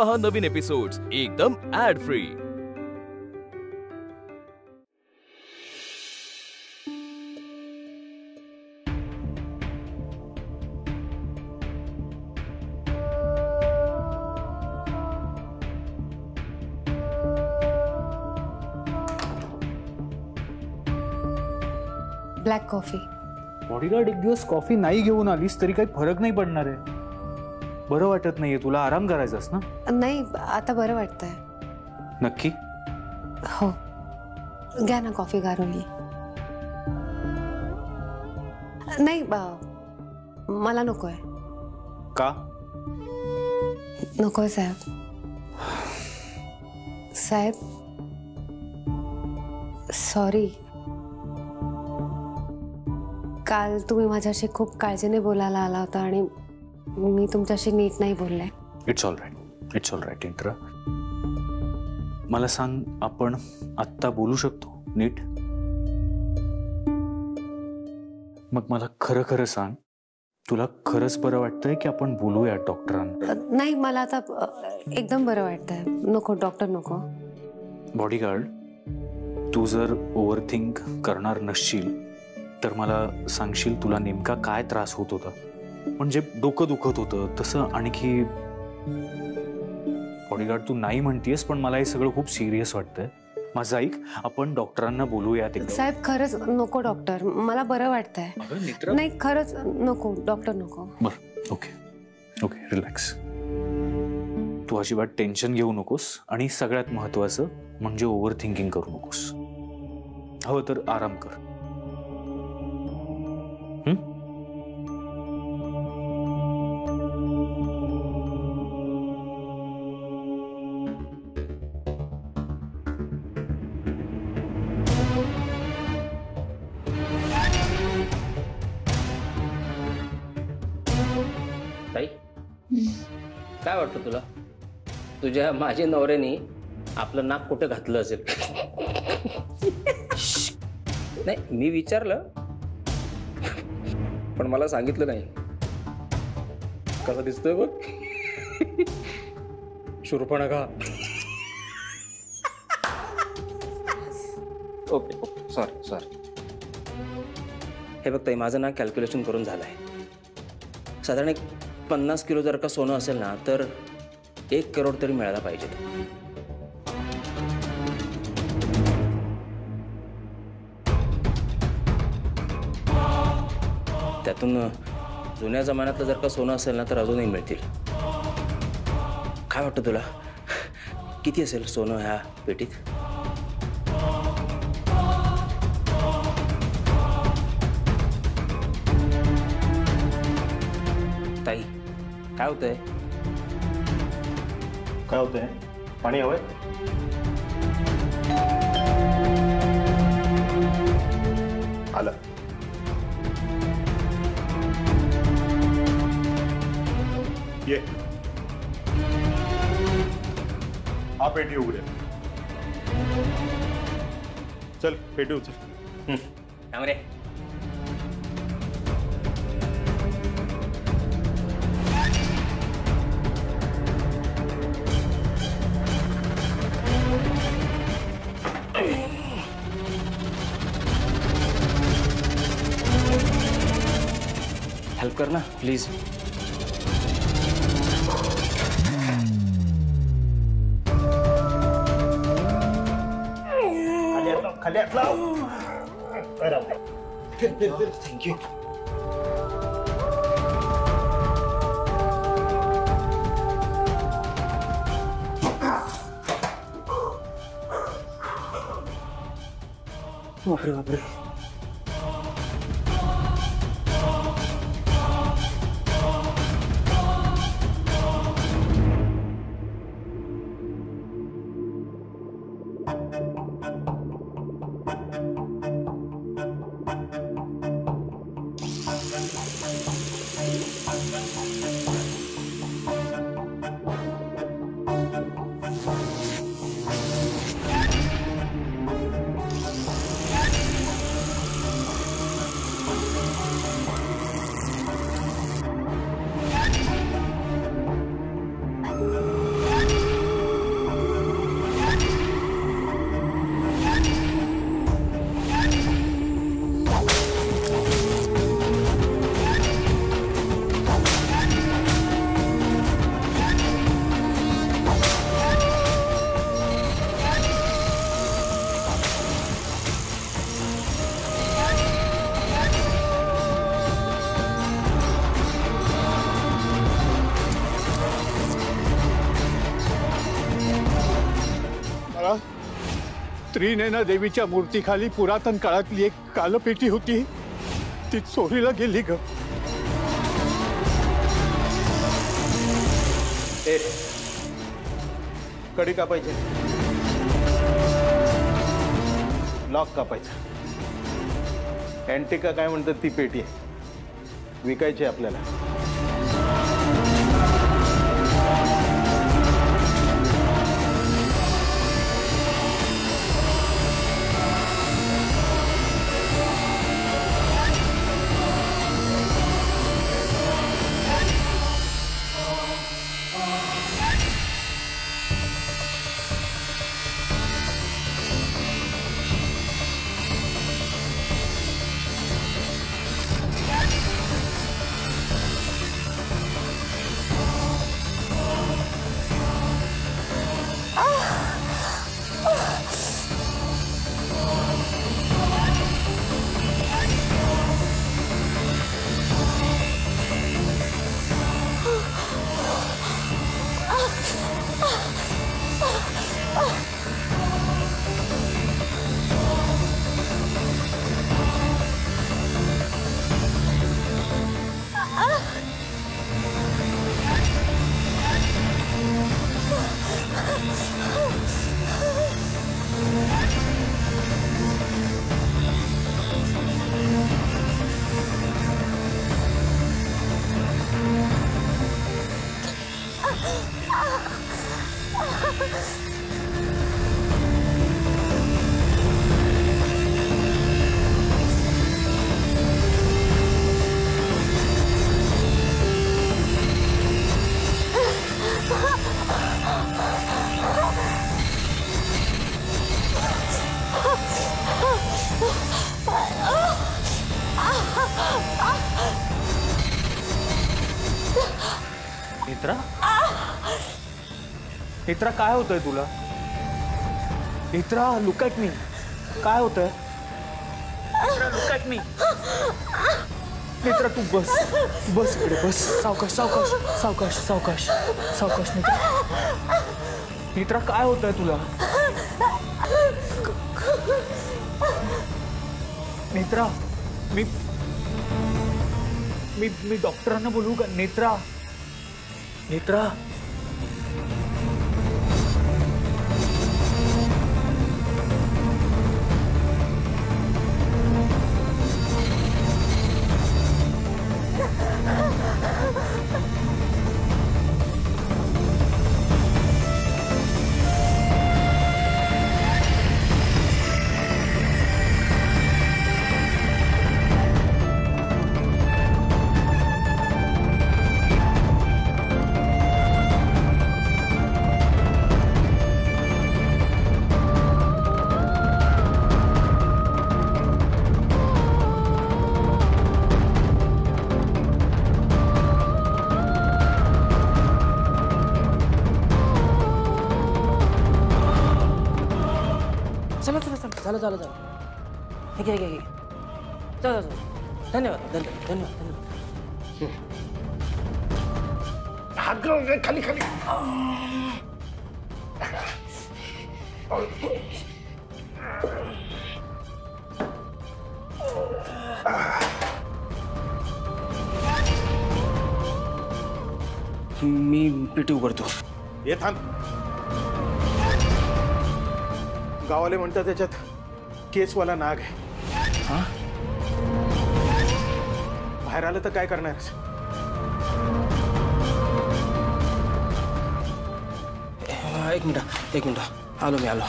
पहा नवीन एपिसोड्स एकदम ad free. Black coffee. Bodyguard, एक दिवस कॉफी नाही घेऊन आलीस तरी काही फरक नाही पडणार आहे. बरं वाटत नाहीये तुला, आराम करायचास ना? नाही, आता बरं वाटतंय. नक्की? हो, घ्या ना कॉफी, गार होईल. नाही, मला नकोय. का? नकोय साहेब. साहेब सॉरी. काल तुम्ही माझ्याशी खूप काळजीने बोलायला आला होता आणि मी तुमच्याशी नीट नाही बोलले. इट्स ऑल राईट इंट्रा. मला सांग, आपण आत्ता बोलू शकतो नीट? मग मला खरं खरं सांग, तुला खरंच बरं वाटतंय की आपण बोलूया डॉक्टरांना? नाही, मला आता एकदम बरं वाटतंय. नको डॉक्टर, नको. बॉडीगार्ड, तू जर ओव्हरथिंक करणार नसशील तर मला सांगशील तुला नेमका काय त्रास होत होता? म्हणजे डोकं दुखत होतं तसं आणखी? बॉडीगार्ड, तू नाही म्हणतीयस पण मला हे सगळं खूप सिरियस वाटतंय. माझं ऐक, आपण डॉक्टरांना बोलूयात. साहेब खरंच नको डॉक्टर, मला बरं वाटतंय. नाही खरंच नको डॉक्टर, नको. बरं, ओके, रिलॅक्स. तू अजिबात टेन्शन घेऊ नकोस आणि सगळ्यात महत्वाचं म्हणजे ओव्हर थिंकिंग करू नकोस. हवं तर आराम कर. ताई, काय वाटतं तुला? तुझ्या माझ्या नवऱ्याने आपलं नाक कुठे घातलं असेल? नाही, मी विचारलं पण मला सांगितलं नाही. कसं दिसतोय बघ, शूर्पणखा. Okay, sorry. हे बघ ताई, माझं ना कॅल्क्युलेशन करून झालंय. साधारण एक 50 किलो जर का सोनं असेल ना तर 1 करोड तरी मिळायला पाहिजे. त्यातून जुन्या जमान्यातलं जर का सोनं असेल ना तर अजूनही मिळतील. काय वाटतं तुला, किती असेल सोनं ह्या पेटीत? ताई, काय होतंय? पाणी हवंय? आलं. ये, हा पेटी उघडे. चल पेटी उचल. रे. हेल्प कर ना प्लीज. खाली हात लाव. थँक्यू. बापरे. त्रिनयना देवीच्या मूर्तीखाली पुरातन काळातली एक कालपेटी होती, ती चोरीला गेली ग. ए कडी कापायची, लॉक कापायचा. अँटिका काय म्हणतात ती पेटी आहे, विकायची आहे आपल्याला. नेत्रा, नेत्रा काय होतंय तुला? नेत्रा लुक ॲट मी, काय होतंय? Netra look at me. Netra तू बस, बस इकडे बस. सावकाश सावकाश सावकाश सावकाश सावकाश. नेत्रा, नेत्रा काय होतंय तुला? नेत्रा, मी मी मी डॉक्टरांना बोलवू का? नेत्रा, नेत्रा. झालं झालं झालं. हे घे घे घे. चला चला. धन्यवाद धन्यवाद धन्यवाद धन्यवाद. खाली खाली. मी पेटी उघडतो. ये थांब. गावाले म्हणतात त्याच्यात केसवाला नाग आहे. हा? बाहेर आलं तर काय करणार? एक मिनिट आलो मी आलो.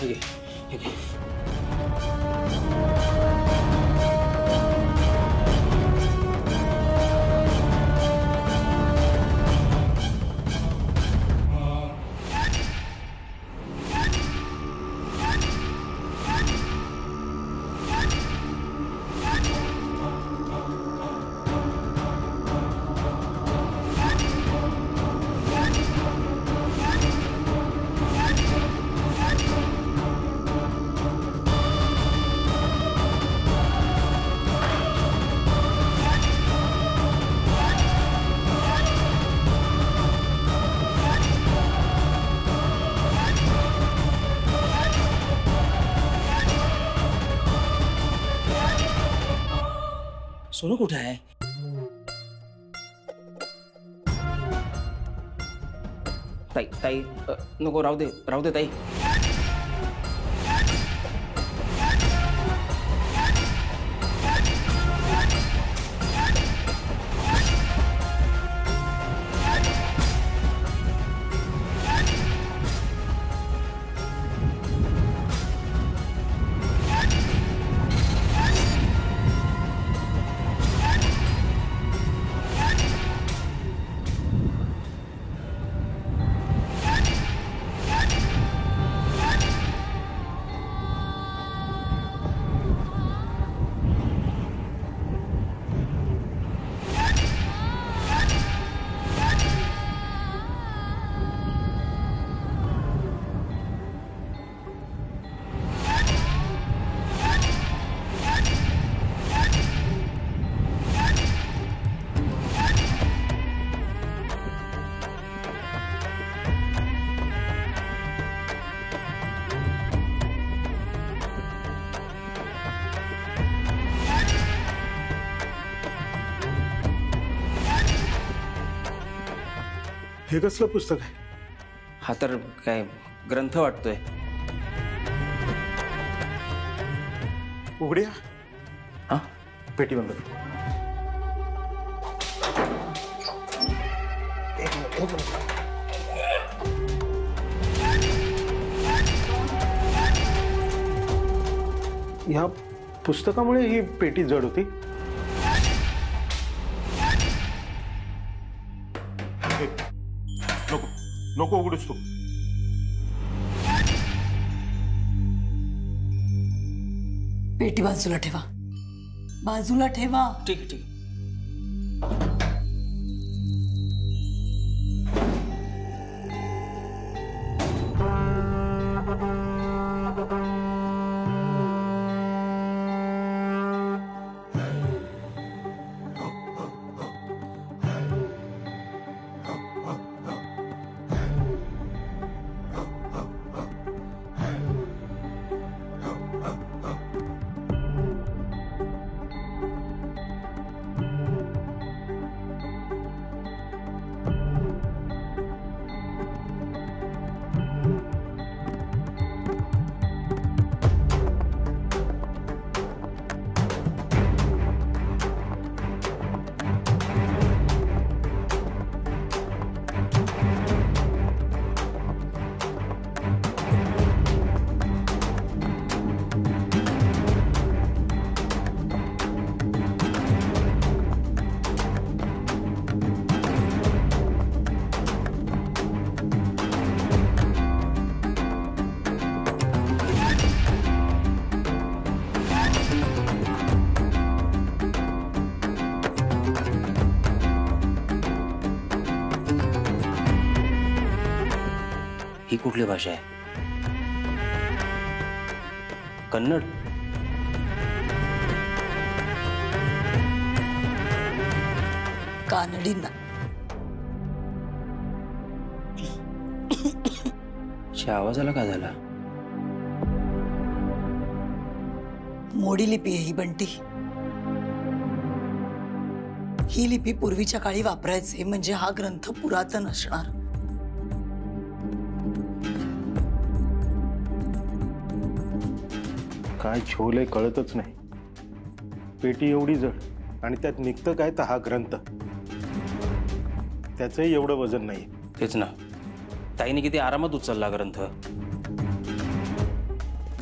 हे घे हे घे. सोनू कुठे आहे? ताई ताई नको, राहू दे ताई. हे कसलं पुस्तक आहे? हा तर काय ग्रंथ वाटतोय. उघड्या हा, पेटी बंद कर. ह्या पुस्तकामुळे ही पेटी जड होती. नको नको उघडूस तू. पेटी बाजूला ठेवा, बाजूला ठेवा. ठीक आहे. ही कुठली भाषा आहे? कन्नड? कानडी ना. आवाजाला काय झाला? मोडी लिपी आहे ही बंटी. ही लिपी पूर्वीच्या काळी वापरायचे म्हणजे हा ग्रंथ पुरातन असणार. काय झोल आहे कळतच नाही. पेटी एवढी जड आणि त्यात निघतं काय तर हा ग्रंथ. त्याचंही एवढं वजन नाही. तेच ना, ताईने किती आरामात उचलला ग्रंथ.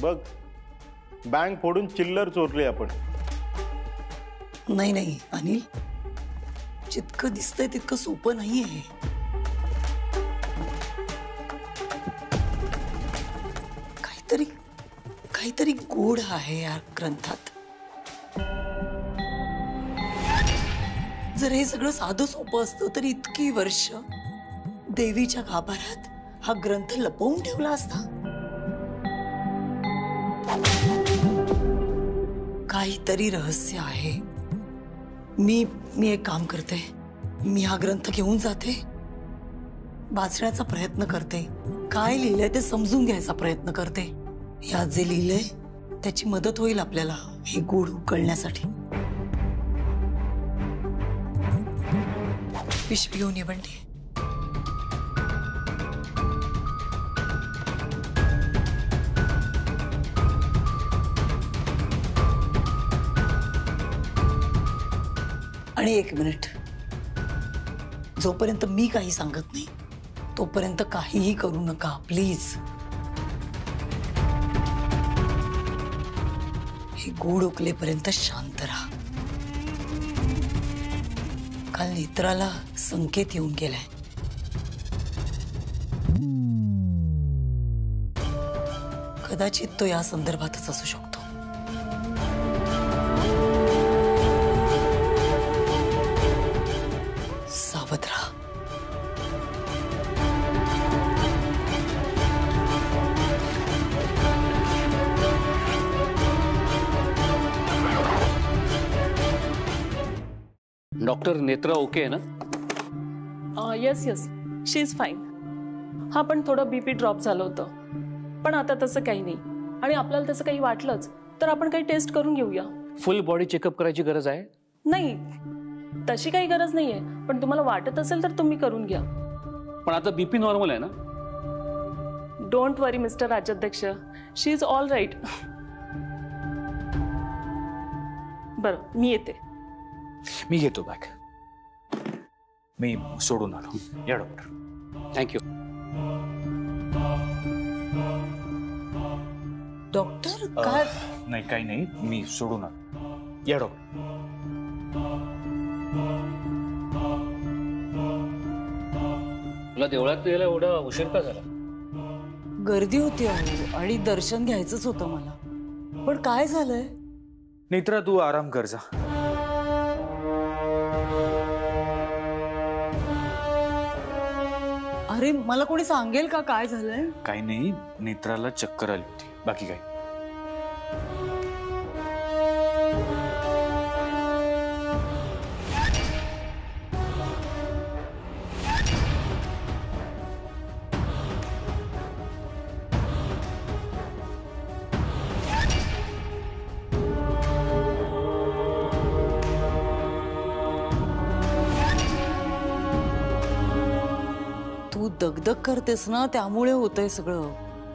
बघ, बँक फोडून चिल्लर चोरली आपण. नाही नाही अनिल, जितकं दिसतंय तितकं सोपं नाहीये. काहीतरी गोड आहे या ग्रंथात. जर हे सगळं साधं सोपं असतं तर इतकी वर्ष देवीच्या गाभाऱ्यात हा ग्रंथ लपवून ठेवला असता. काहीतरी रहस्य आहे. मी एक काम करते. मी हा ग्रंथ घेऊन जाते, वाचण्याचा प्रयत्न करते, काय लिहिलंय ते समजून घ्यायचा प्रयत्न करते. यात जे लिहिलंय त्याची मदत होईल आपल्याला हे गूढ उकळण्यासाठी. पिशवी घेऊन ये बंटी. आणि 1 मिनिट, जोपर्यंत मी काही सांगत नाही तोपर्यंत काहीही करू नका प्लीज. हे गूढ उकलेपर्यंत शांत राहा. काल नेत्राला संकेत येऊन गेलाय. कदाचित तो या संदर्भातच असू शकतो. सावध राहा. डॉक्टर नेत्रा ओके आहे ना? Yes yes, she is fine. हा पण थोडं बीपी ड्रॉप झालं होतं, पण आता तसं काही नाही. आणि आपल्याला तसं काही वाटलंच तर आपण काही टेस्ट करून घेऊया. फुल बॉडी चेकअप करायची गरज आहे? नाही, तशी काही गरज नाहीये, पण तुम्हाला वाटत असेल तर तुम्ही करून घ्या. पण आता बीपी नॉर्मल आहे ना? Don't worry mister Rajyadhyaksh, she is all right. बरं, मी येते. मी घेतो बॅग. मी सोडून आलो. या डॉक्टर. थँक्यू. डॉक्टर काय? नाही, काही नाही, मी सोडून आलो. या डॉक्टर. तुला देवळात यायला एवढा उशीर का झाला? गर्दी होती अहो, आणि दर्शन घ्यायचंच होतं मला. पण काय झालंय? नेत्रा, तू आराम कर जा. अरे मला कोणी सांगेल का काय झालंय? काही नाही, नेत्राला चक्कर आली होती, बाकी काय. तू दगदग करतेस ना, त्यामुळे होतंय सगळं.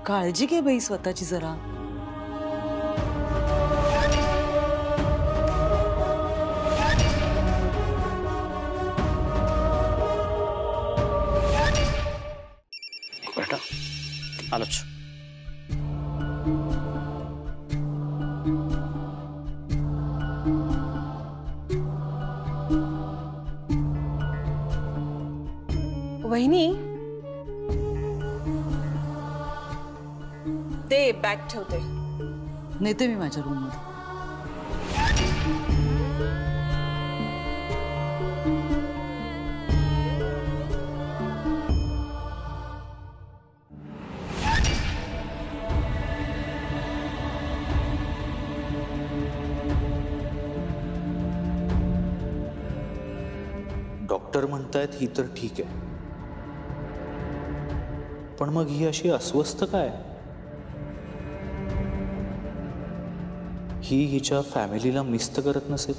काळजी घे बाई स्वतःची जरा. बेटा आलोच. वहिनी, ते बॅग ठेवते. नेते मी माझ्या रूम मध्ये. डॉक्टर म्हणतायत ही तर ठीक आहे, पण मग ही अशी अस्वस्थ काय? ही हिच्या फॅमिलीला मिस तर करत नसेल?